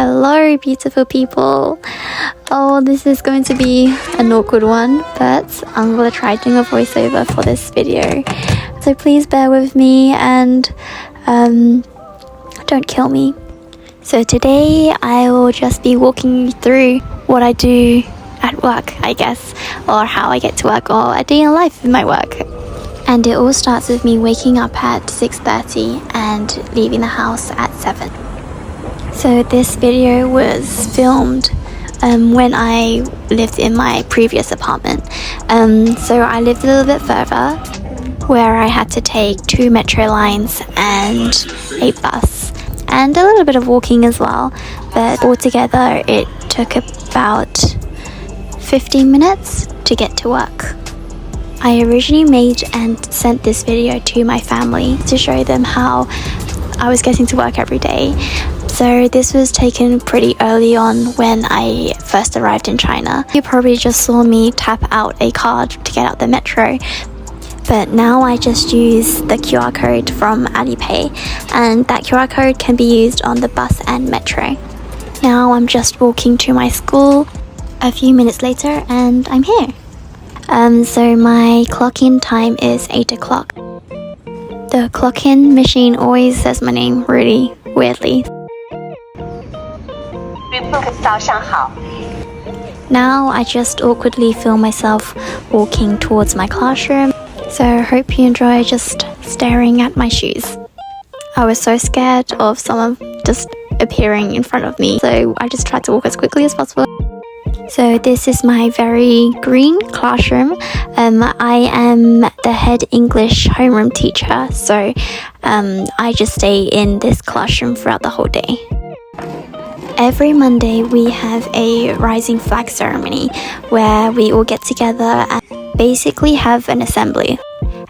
Hello beautiful people. Oh, this is going to be an awkward one, but I'm going to try doing a voiceover for this video. So please bear with me and don't kill me. So today I will just be walking you through what I do at work, I guess, or how I get to work, or a day in life in my work. And it all starts with me waking up at 6:30 and leaving the house at 7. So this video was filmed when I lived in my previous apartment. So I lived a little bit further, where I had to take 2 metro lines and a bus, and a little bit of walking as well, but altogether it took about 15 minutes to get to work. I originally made and sent this video to my family to show them how I was getting to work every day. So this was taken pretty early on when I first arrived in China. You probably just saw me tap out a card to get out the metro, but now I just use the QR code from Alipay, and that QR code can be used on the bus and metro. Now I'm just walking to my school a few minutes later and I'm here. So my clock-in time is 8 o'clock. The clock-in machine always says my name really weirdly. Now I just awkwardly feel myself walking towards my classroom, so I hope you enjoy just staring at my shoes. I was so scared of someone just appearing in front of me, so I just tried to walk as quickly as possible. So this is my very green classroom. I am the head English homeroom teacher, so I just stay in this classroom throughout the whole day. Every Monday we have a rising flag ceremony where we all get together and basically have an assembly.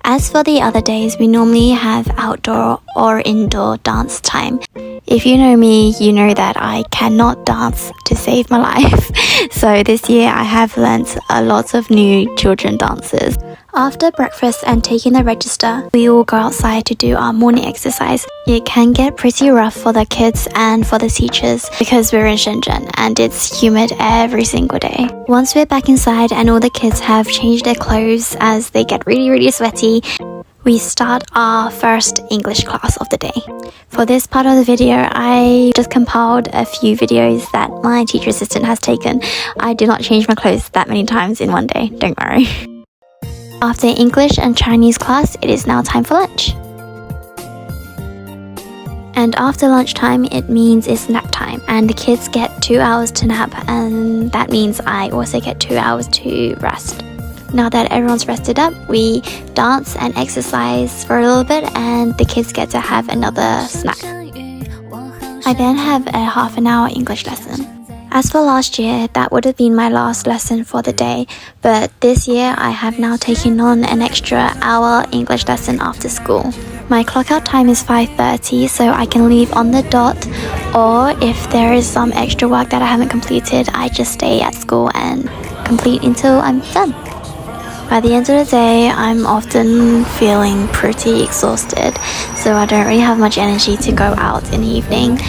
As for the other days, we normally have outdoor or indoor dance time. If you know me, you know that I cannot dance to save my life. So this year I have learnt a lot of new children dances. After breakfast and taking the register, we all go outside to do our morning exercise. It can get pretty rough for the kids and for the teachers because we're in Shenzhen and it's humid every single day. Once we're back inside and all the kids have changed their clothes as they get really sweaty, we start our first English class of the day. For this part of the video, I just compiled a few videos that my teacher assistant has taken. I did not change my clothes that many times in one day, don't worry. After English and Chinese class, it is now time for lunch. And after lunchtime, it means it's nap time, and the kids get 2 hours to nap, and that means I also get 2 hours to rest. Now that everyone's rested up, we dance and exercise for a little bit, and the kids get to have another snack. I then have a half an hour English lesson. As for last year, that would have been my last lesson for the day, but this year I have now taken on an extra hour English lesson after school. My clock out time is 5:30, so I can leave on the dot, or if there is some extra work that I haven't completed, I just stay at school and complete until I'm done. By the end of the day, I'm often feeling pretty exhausted, so I don't really have much energy to go out in the evening,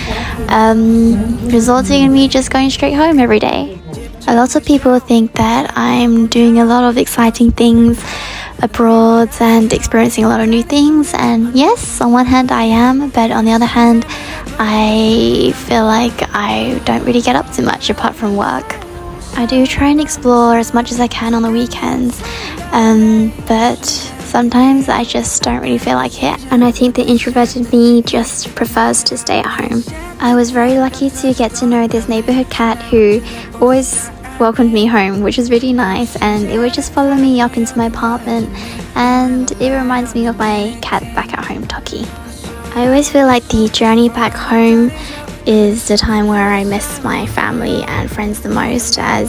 resulting in me just going straight home every day. A lot of people think that I'm doing a lot of exciting things abroad and experiencing a lot of new things, and yes, on one hand I am, but on the other hand, I feel like I don't really get up to much apart from work. I do try and explore as much as I can on the weekends, but sometimes I just don't really feel like it, and I think the introverted me just prefers to stay at home. I was very lucky to get to know this neighborhood cat who always welcomed me home, which was really nice, and it would just follow me up into my apartment, and it reminds me of my cat back at home, Tucky. I always feel like the journey back home is the time where I miss my family and friends the most, as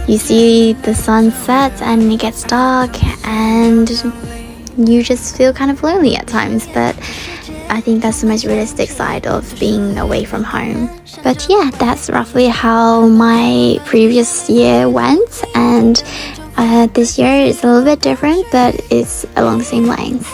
you see the sun set and it gets dark and you just feel kind of lonely at times, but I think that's the most realistic side of being away from home. But yeah, that's roughly how my previous year went, and this year is a little bit different, but it's along the same lines.